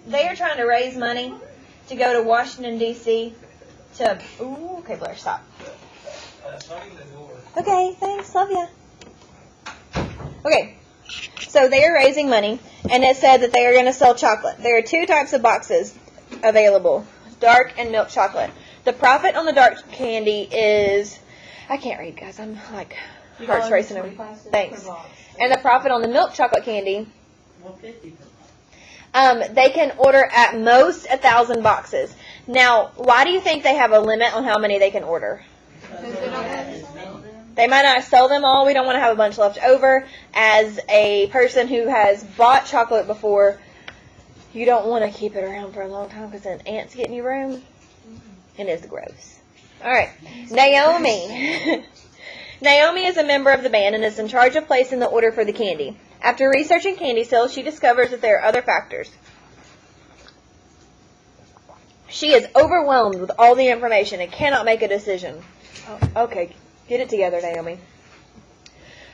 they are trying to raise money to go to Washington, D.C. to... Ooh, okay, Blair, stop. Okay, thanks. Love ya. Okay, so they are raising money, and it said that they are going to sell chocolate. There are 2 types of boxes available, dark and milk chocolate. The profit on the dark candy is... I can't read, guys. I'm like... heart's racing over. Thanks. And the profit on the milk chocolate candy... they can order at most 1,000 boxes. Now, why do you think they have a limit on how many they can order? They might not sell them all. We don't want to have a bunch left over. As a person who has bought chocolate before, you don't want to keep it around for a long time because then ants get in your room. And it's gross. All right. Naomi. Naomi is a member of the band and is in charge of placing the order for the candy. After researching candy sales, she discovers that there are other factors. She is overwhelmed with all the information and cannot make a decision. Oh, okay, get it together, Naomi.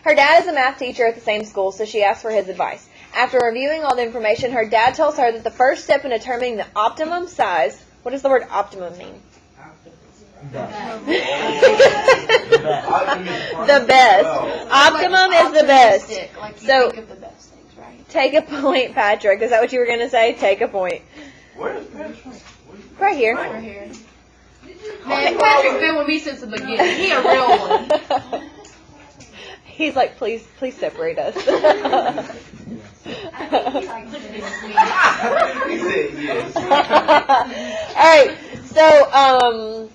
Her dad is a math teacher at the same school, so she asks for his advice. After reviewing all the information, her dad tells her that the first step in determining the optimum size... What does the word optimum mean? The best. Optimum is the best. So, take a point, Patrick. Is that what you were going to say? Take a point. Where's Patrick? Right here. Right here. Man, Patrick's been with me since the beginning. He a real one. He's like, please separate us. He said yes. All right. So,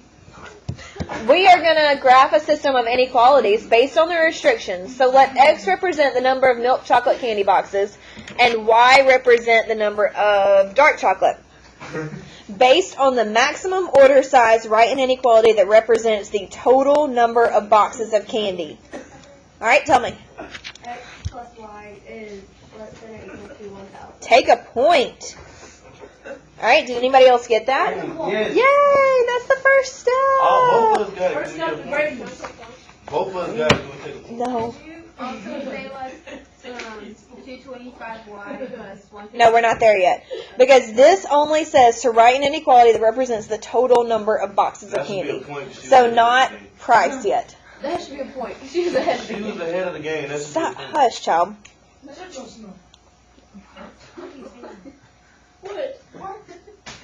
we are going to graph a system of inequalities based on the restrictions. So let X represent the number of milk chocolate candy boxes and Y represent the number of dark chocolate. Based on the maximum order size, write an inequality that represents the total number of boxes of candy. All right, tell me. X plus Y is less than or equal to 1,000. Take a point. All right, did anybody else get that? Yes. Yay, that's the first step. Both of us got it. Both of us got it. No. Also say less 225Y plus 1. No, we're not there yet. Because this only says to write an inequality that represents the total number of boxes of candy. So not price yet. That should be a point. She was ahead of She the was ahead of the game. That's Stop, hush, child.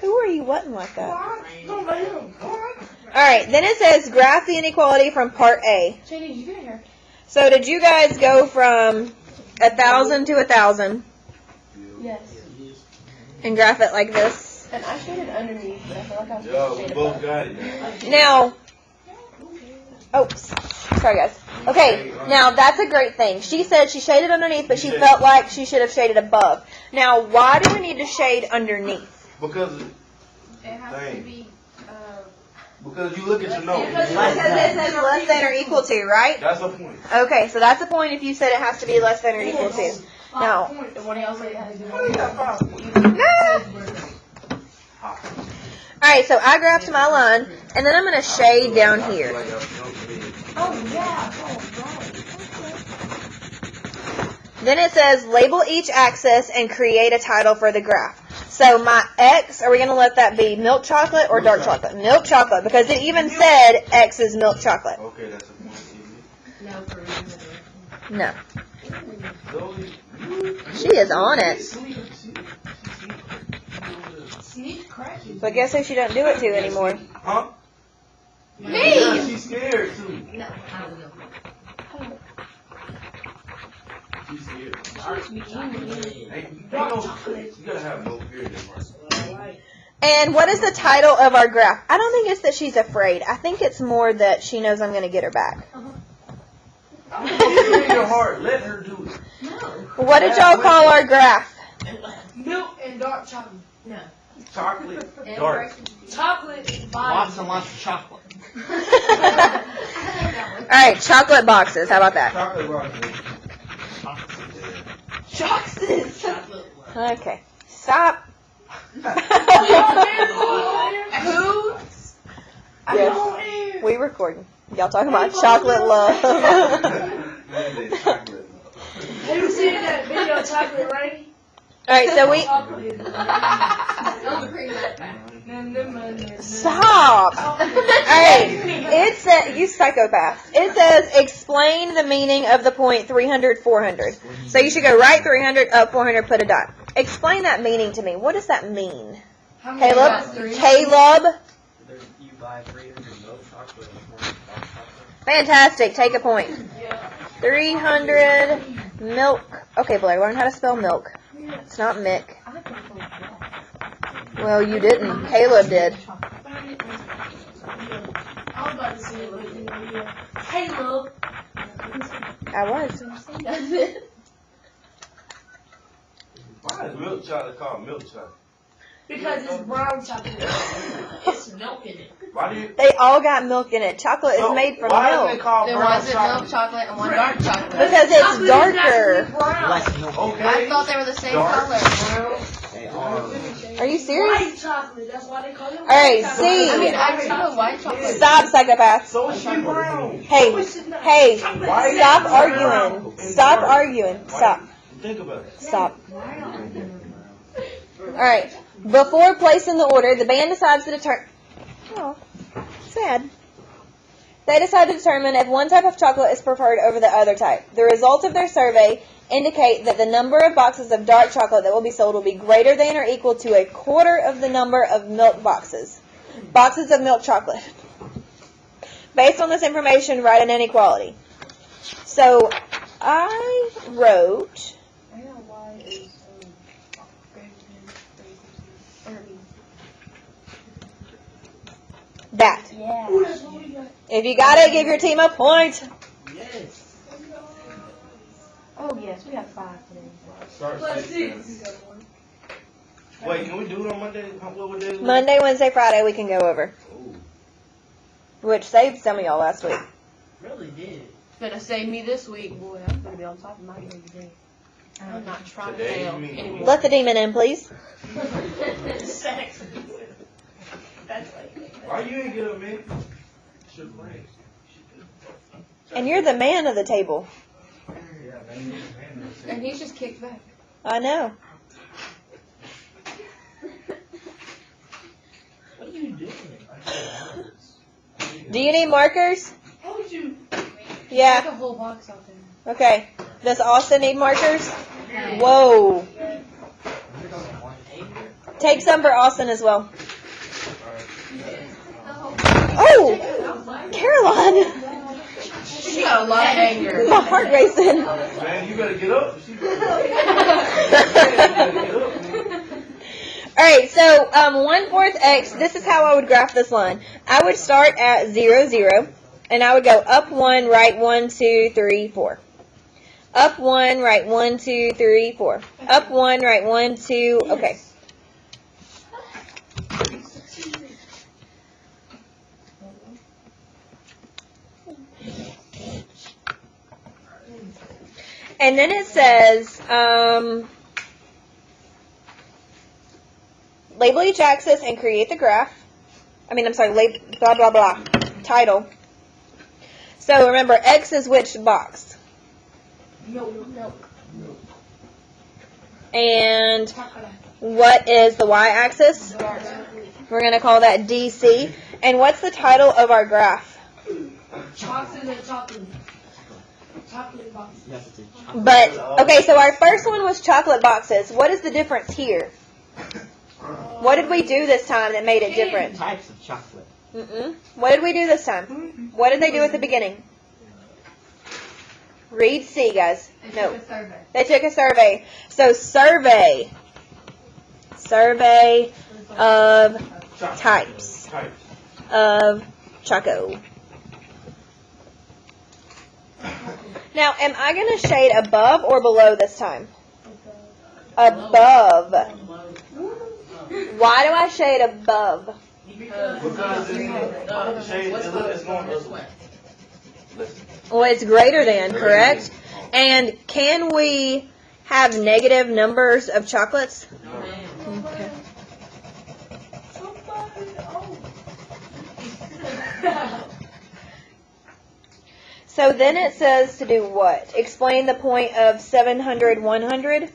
Who are you whatting like that? Alright, then it says graph the inequality from part A. Shady, did you get here? So did you guys go from 1,000 to 1,000 Yes. and graph it like this? And I shaded underneath, but I feel like I was Yo, supposed to we shade both above. got it. Now, sorry guys. Okay, now that's a great thing. She said she shaded underneath, but she felt like she should have shaded above. Now, why do we need to shade underneath? Because It has to be. because you look at your notes. Because it says less than or equal to, right? That's a point. Okay, so that's a point if you said it has to be less than or equal to. Now, And what else it has to do alright, so I graphed my line, and then I'm going to shade down here. Then it says label each axis and create a title for the graph. So my X, are we going to let that be milk chocolate or dark chocolate? Milk chocolate, because it even said X is milk chocolate. Okay, that's a point. No. She is on it. But guess who she doesn't do it to anymore? Huh? Me! Yeah, she's scared too. No, I don't know. She's scared. Hey, you gotta have no fear in this one. And what is the title of our graph? I don't think it's that she's afraid. I think it's more that she knows I'm going to get her back. It's in your heart. Let her do it. What did y'all call our graph? Milk and dark chocolate. No. Chocolate, dark. Chocolate. Lots and lots of chocolate. All right, chocolate boxes. How about that? Chocolate rock. Chocolate. Okay. Stop. Who? Yes. We recording. Y'all talking about chocolate love. Chocolate. Have you seen that video, Chocolate Rain? All right, so we stop. All right, it says you psychopaths. It says explain the meaning of the point 300, 400. So you should go right 300, up 400, put a dot. Explain that meaning to me. What does that mean, Caleb? Caleb. You buy 300 milk chocolate and 400 dark chocolate. Fantastic. Take a point. 300 milk. Okay, Blair, learn how to spell milk. It's not Mick. Well, you didn't. Caleb did. Caleb. I was. Why is milk chocolate called milk chocolate? Because it's brown chocolate. It's milk in it. Why do you? They all got milk in it. Chocolate is made from Why is it milk. called There brown wasn't milk chocolate? chocolate and one dark chocolate. Because it's darker. Less milk. Okay. I thought they were the same Dark. color. They are. Are you serious? White chocolate, that's why they call it Alright, I mean, C. I tried white chocolate. Stop, psychopath. So is she brown? Hey, hey, Why? stop arguing. Stop arguing. Stop. Think about it. Stop. Alright. Before placing the order, the band decides to determine. Oh, sad. They decide to determine if one type of chocolate is preferred over the other type. The results of their survey indicate that the number of boxes of dark chocolate that will be sold will be greater than or equal to a quarter of the number of milk boxes. Boxes of milk chocolate. Based on this information, write an inequality. So, I wrote... that. Yeah. If you got it, give your team a point. Yes. Oh, yes, we have 5 today. Start six. Wait, can we do it on Monday? What day is it? Monday, Wednesday, Friday, we can go over. Ooh. Which saved some of y'all last week. Really did. Gonna save me this week, boy. I'm gonna be on top of my game today. I'm not trying to Today, fail you mean? anymore. Let the demon in, please. Why you ain't get up, man? Should play. And you're the man of the table. And he's just kicked back. I know. What are you doing? Do you need markers? There's Yeah. a whole box out there. Okay. Does Austin need markers? Whoa. Take some for Austin as well. Oh! Caroline! She got a lot of anger. My heart racing. Man, you better get up. She better get up, man. Alright, so 1/4 x, this is how I would graph this line. I would start at 0, 0, and I would go up 1, right 1, 2, 3, 4. Up 1, right 1, 2, 3, 4. Up 1, right 1, 2, okay. And then it says, label each axis and create the graph. Label, blah, blah, blah, title. So remember, X is which box? Milk. And what is the Y-axis? We're going to call that DC. And what's the title of our graph? Chocolate and chocolate. Chocolate box. You have to do But, okay, so our first one was chocolate boxes. What is the difference here? What did we do this time that made it different? types of chocolate. What did we do this time? What did they do at the beginning? Read C, guys. No. They took a survey. So survey of types of choco. Now, am I going to shade above or below this time? Above. Why do I shade above? Because it's going this way. Well, it's greater than, correct? And can we have negative numbers of chocolates? Okay. So then it says to do what? Explain the point of 700, 100?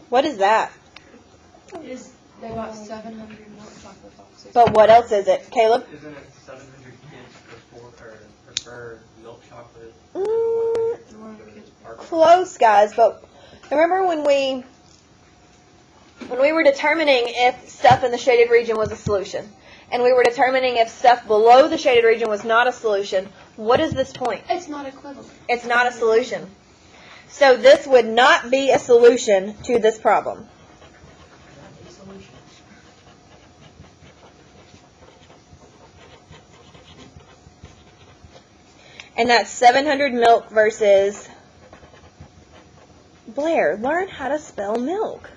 What is that? They bought 700 milk chocolate boxes. But what else is it? Caleb? Isn't it 700 kids prefer milk chocolate? Close, guys, but remember when we were determining if stuff in the shaded region was a solution, and we were determining if stuff below the shaded region was not a solution, what is this point? It's not equivalent. It's not a solution. So this would not be a solution to this problem. And that's 700 milk versus... Blair, learn how to spell milk.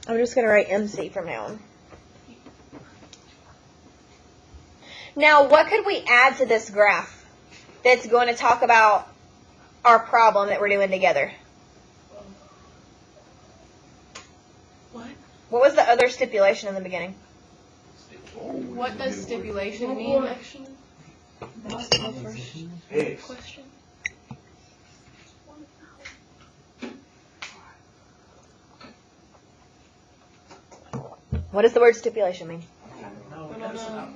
I'm just going to write MC from now on. Now, what could we add to this graph that's going to talk about our problem that we're doing together? What? What was the other stipulation in the beginning? What does stipulation mean, actually? That's the first X. question. What does the word stipulation mean? I don't know.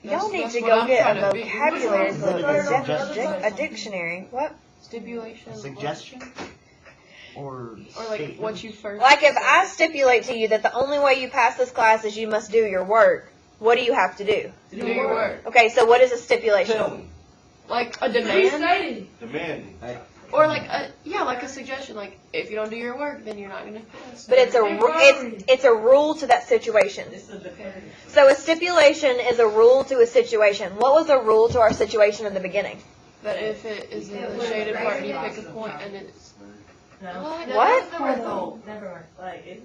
Y'all need That's to what go I'm get trying a to be. vocabulary book, Suggestion. a dictionary. What? Stipulation. Suggestion? Or Or like statement? what you first. Like if I stipulate to you that the only way you pass this class is you must do your work, what do you have to do? do your work. Okay, so what is a stipulation? Tell me. Like a demand. Demanding. Or like a suggestion. Like if you don't do your work, then you're not gonna pass. But it's a rule to that situation. So a stipulation is a rule to a situation. What was a rule to our situation in the beginning? That if it is in the shaded part, you pick a point and it's. What? Never mind.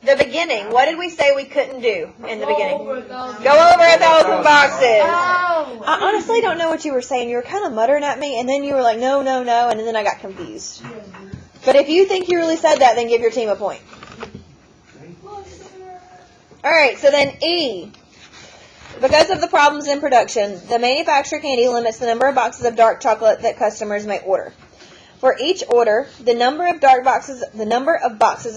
The beginning. What did we say we couldn't do in the beginning? Go over 1,000. Go over 1,000 boxes. Oh. I honestly don't know what you were saying. You were kind of muttering at me, and then you were like, no, no, no, and then I got confused. But if you think you really said that, then give your team a point. All right, so then E. Because of the problems in production, the manufacturer candy limits the number of boxes of dark chocolate that customers may order. For each order, the number of boxes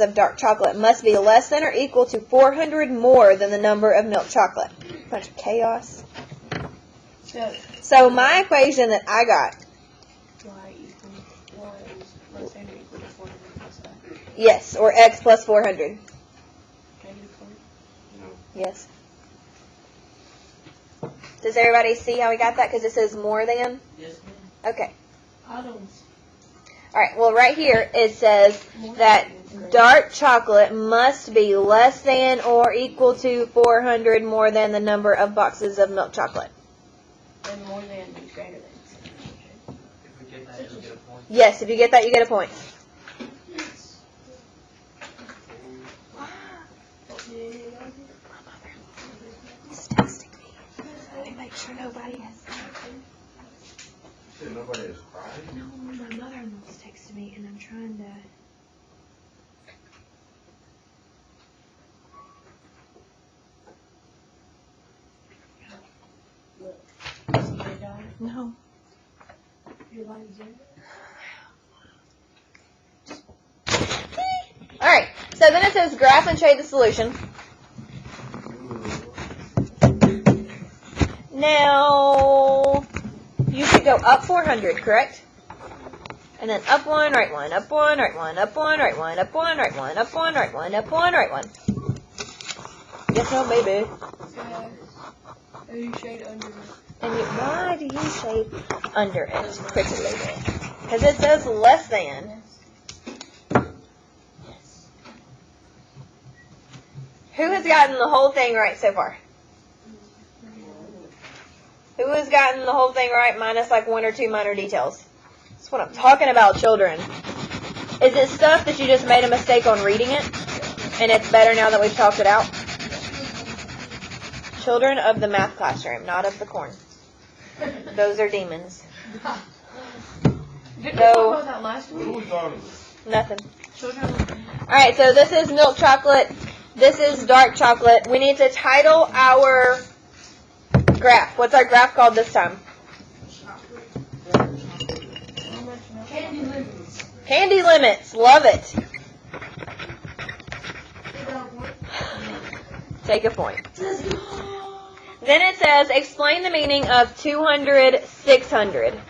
of dark chocolate must be less than or equal to 400 more than the number of milk chocolate. Bunch of chaos. So my equation that I got, Y is less than or equal to 400 plus that. yes, or X plus 400. Can you do Yes. Does everybody see how we got that? Because it says more than? Yes, ma'am. Okay. I don't. All right, well, right here it says that dark chocolate must be less than or equal to 400 more than the number of boxes of milk chocolate. And more than is greater than. If we get that, it'll get a point. Yes, if you get that, you get a point. He's texting me. Let me make sure nobody has. Said nobody is crying. No, my mother-in-law's texting me, and I'm trying to. No. All right. So then it says graph and shade the solution. Now you should go up 400, correct? And then up one, right one, up one, right one, up one, right one, up one, right one, up one, right one, up one, right one. Yes, no, maybe. And you shade under it. And why do you shade under it, pretty lady? Because it says less than. Who has gotten the whole thing right so far? Who has gotten the whole thing right minus like one or two minor details? That's what I'm talking about, children. Is it stuff that you just made a mistake on reading it, and it's better now that we've talked it out? Children of the math classroom, not of the corn. Those are demons. Didn't we No. talk about that last What are week? we talking about? Nothing. Children. Alright, so this is milk chocolate. This is dark chocolate. We need to title our graph. What's our graph called this time? Candy lemons. Candy limits. Love it. Take a point. Then it says, explain the meaning of 200, 600.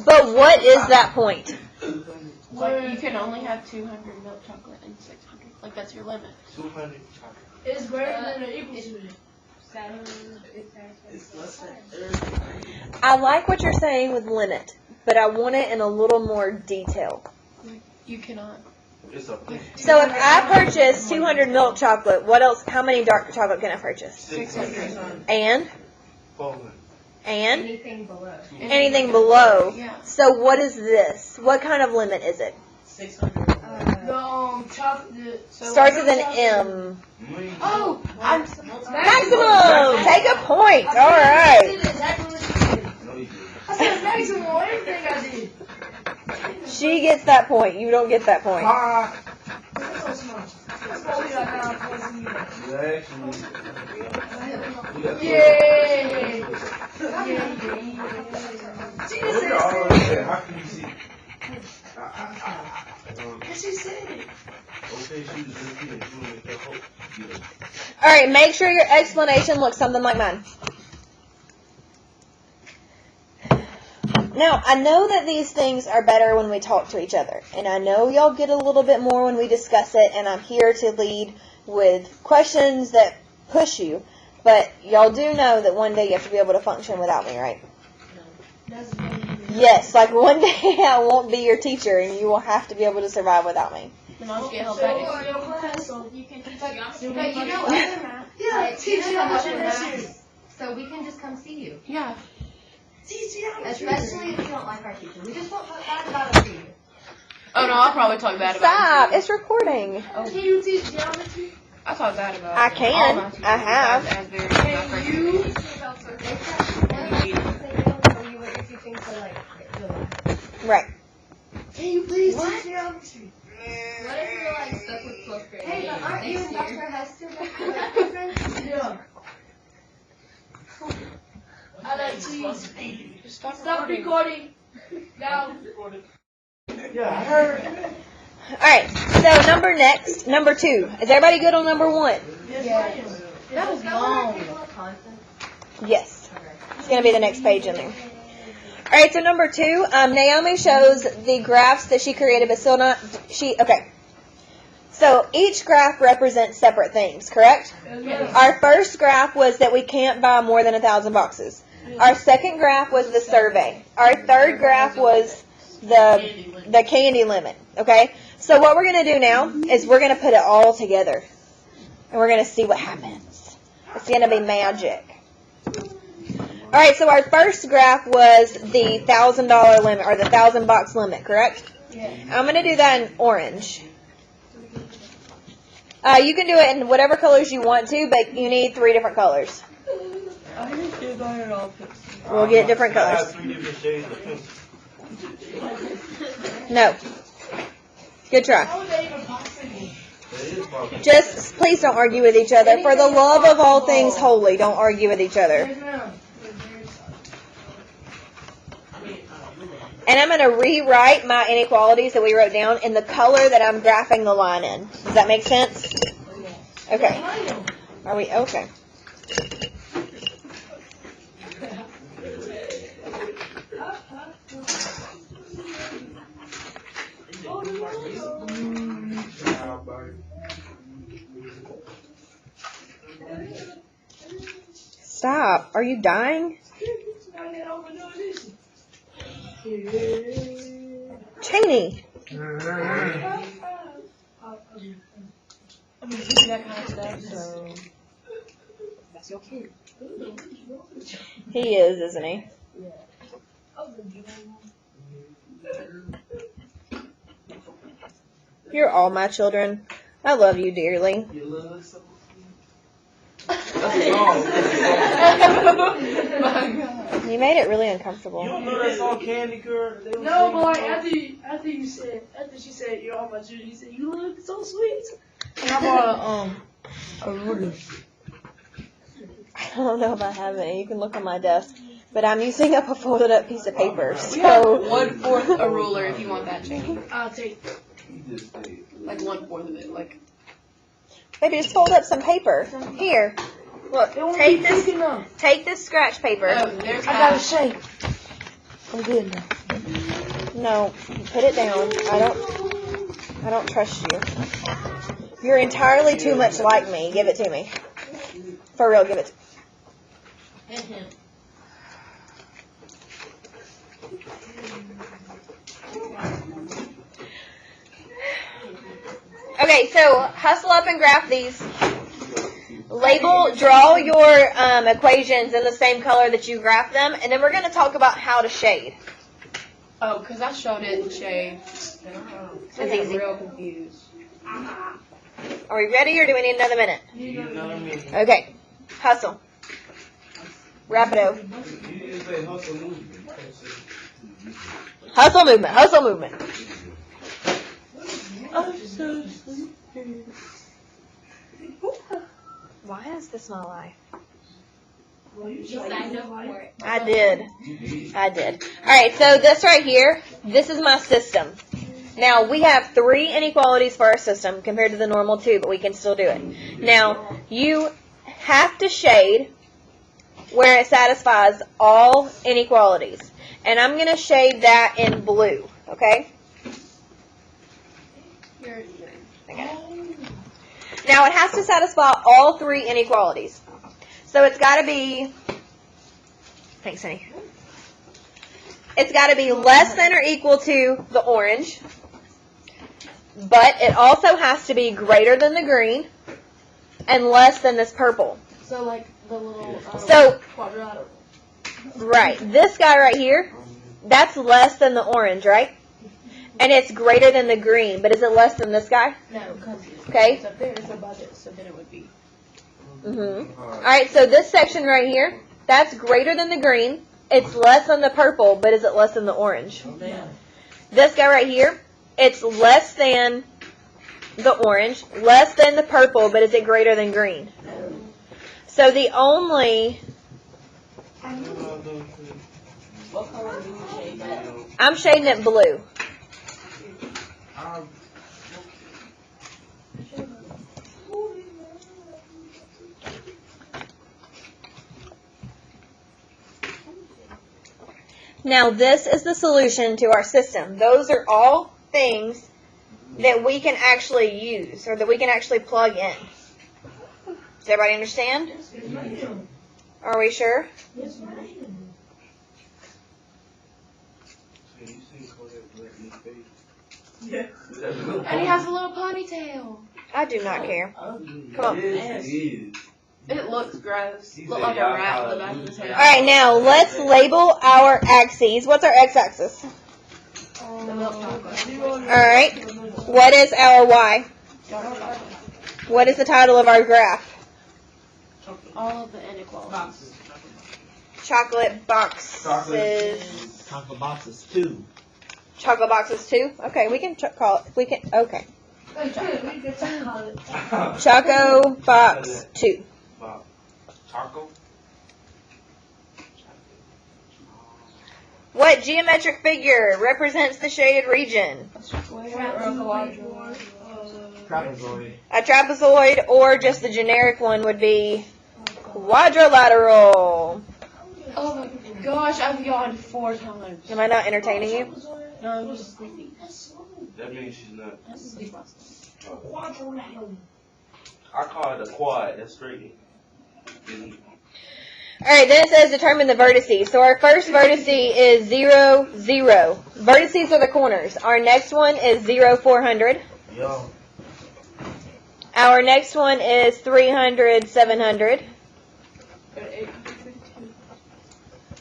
But what is that point? Like, you can only have 200 milk chocolate and 600. Like, that's your limit. 200. It's greater than or equal to it. It's less than everything. I like what you're saying with limit, but I want it in a little more detail. You cannot. It's a So if I purchase 200 milk chocolate, what else? How many dark chocolate can I purchase? 600. And? 400. And? Anything below. Anything below. Yeah. So what is this? What kind of limit is it? 600. The chocolate. Starts with an M. Oh, Maximum! Take a point. All right. Exactly what you did. No, you didn't. I said maximum on everything I did. She gets that point. You don't get that point. Ah! That's so smart. That's probably like how I'm supposed to do that. You actually. You got Yeah. She just Look said at all it. of that. How can you see? And she said it. Okay, she was just doing it. All right. Make sure your explanation looks something like mine. Now, I know that these things are better when we talk to each other, and I know y'all get a little bit more when we discuss it, and I'm here to lead with questions that push you, but y'all do know that one day you have to be able to function without me, right? Yes, like one day I won't be your teacher, and you will have to be able to survive without me. And I'll just get help back. You can teach but you know other math. Yeah, like, teach you you know how other to math, shit. so we can just come see you. Yeah. Especially if you don't like our teacher. We just won't talk bad about him to you. Oh, no, I'll probably talk bad about Stop! it. It's recording. Can you teach geometry? I talk bad about I it. can. All my teachers I have. as very Can good. you? They said they don't tell you what you're teaching, so like, Right. Can you please teach geometry? what if you're like stuck with 12th grade? Hey, but aren't you and Dr. Hester friends? Yeah. I like cheese. Stop recording. Now. Yeah, I heard. All right. So number 2. Is everybody good on number 1? That was long. Yes. It's going to be the next page in there. All right, so number 2, Naomi shows the graphs that she created, but still not, okay. So each graph represents separate things, correct? Our first graph was that we can't buy more than 1,000 boxes. Our second graph was the survey. Our third graph was the candy limit, okay? So what we're going to do now is we're going to put it all together, and we're going to see what happens. It's going to be magic. All right, so our first graph was the $1,000 limit, or the 1,000 box limit, correct? Yeah. I'm going to do that in orange. You can do it in whatever colors you want to, but you need 3 different colors. We'll get different I have colors. 3 different shades of pencil. No. Good try. How would they even possibly? That is possible. Just please don't argue with each other. For the love of all things holy, don't argue with each other. Yes, ma'am. And I'm going to rewrite my inequalities that we wrote down in the color that I'm graphing the line in. Does that make sense? Okay. Are we okay? Stop. Are you dying? Cheney. He is, isn't he? You're all my children. I love you dearly. You look so That's wrong. You made it really You uncomfortable. don't know that song Candy Girl? They was No, singing boy. that? After she said you're all my children, you said you look so sweet. And I bought a ruler. I don't know if I have any. You can look on my desk. But I'm using up a folded up piece of paper. We have So 1/4 a ruler if you want that change. I'll take. He just stayed. Like 1/4 of it. Like, maybe just fold up some paper. Here. Look, take this enough. take this scratch paper. oh, there's I got a half. shake. I'm good now. No, put it down. I don't trust you. You're entirely too much like me. Give it to me. For real, give it to me. Okay, so hustle up and graph these. Draw your equations in the same color that you graph them, and then we're going to talk about how to shade. Oh, because I showed it in shade. It's I'm easy. real confused. Are we ready, or do we need another minute? Okay, hustle. Rapido. You just say hustle movement. Hustle movement, hustle movement. Why is this my life? I did. Alright, so this right here, this is my system. Now, we have 3 inequalities for our system compared to the normal 2, but we can still do it. Now, you have to shade where it satisfies all inequalities. And I'm going to shade that in blue, okay? I got it. Now, it has to satisfy all 3 inequalities. So it's got to be, thanks, honey. It's got to be less than or equal to the orange, but it also has to be greater than the green and less than this purple. So, like, the little So, quadratic. right, this guy right here, that's less than the orange, right? And it's greater than the green, but is it less than this guy? No, because Okay. it's up there, it's a budget, so then it would be. Alright, so this section right here, that's greater than the green. It's less than the purple, but is it less than the orange? This guy right here, it's less than the orange, less than the purple, but is it greater than green? So the only, What color do you shade that? I'm shading it blue. Now this is the solution to our system. Those are all things that we can actually use, or that we can actually plug in. Does everybody understand? Are we sure? And he has a little ponytail. I do not care. Come on. It looks gross. Look like a rat with the back of his head. Alright, now let's label our axes. What's our x-axis? The milk chocolate. Alright. What is our y? What is the title of our graph? All of the inequalities. Chocolate boxes. Chocolate boxes too. Chocolate boxes 2? Okay, we can call it. We can. Okay. Choco box 2. Taco? What geometric figure represents the shaded region? Trapezoid. A trapezoid, or just the generic one would be quadrilateral. Oh my gosh, I've yawned 4 times. Am I not entertaining you? No, I'm just sleepy. That means she's not. I sleep last I call it a quad. That's straight. Alright, then it says determine the vertices. So our first vertice is 0, 0. Vertices are the corners. Our next one is 0, 400. Yo. Our next one is 300, 700.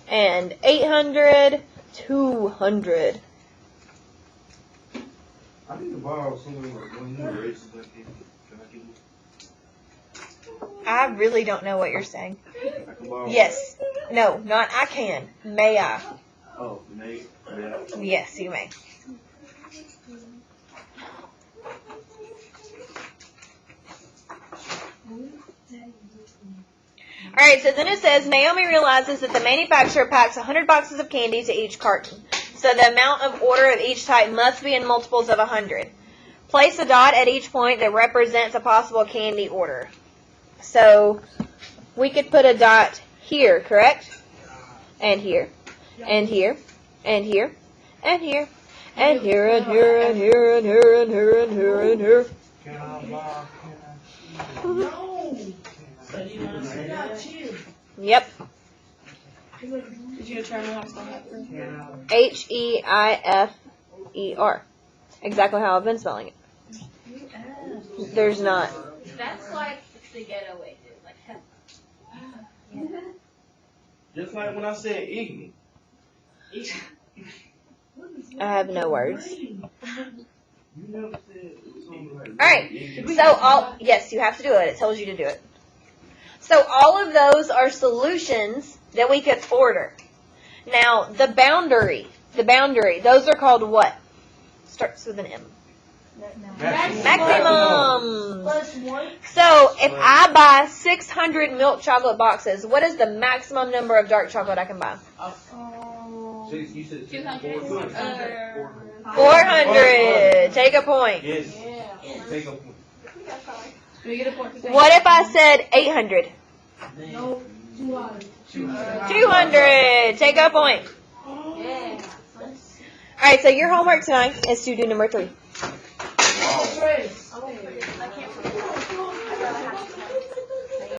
And 800, 200. I need to borrow some of one new erasers. Can I get I really don't know what you're saying. I can borrow Yes. No, not I can. May I? Oh, Nate. Yeah. Yes, you may. Alright, so then it says, Naomi realizes that the manufacturer packs 100 boxes of candy to each carton. So the amount of order of each type must be in multiples of 100. Place a dot at each point that represents a possible candy order. So we could put a dot here, correct? And here, and here, and here, and here, and here, and here, and here, and here, and here, and here, and here. Can I buy, No. So do you want to say Yeah, that? chill. Yep. Did you determine how to spell that? can I? Heifer. Exactly how I've been spelling it. There's not. That's like the ghetto way, dude. Like, Just like when I said ignorant. I have no words. You never said something like Alright, ignorant. so yes, you have to do it. It tells you to do it. So all of those are solutions that we could order. Now, the boundary, those are called what? Starts with an M. Maximum. Plus one. So if I buy 600 milk chocolate boxes, what is the maximum number of dark chocolate I can buy? So you said 200. 400. Take a point. Yes. Take a point. Do we get a point? What if I said 800? No. 200. 200. Take a point. Alright, so your homework tonight is to do number 3.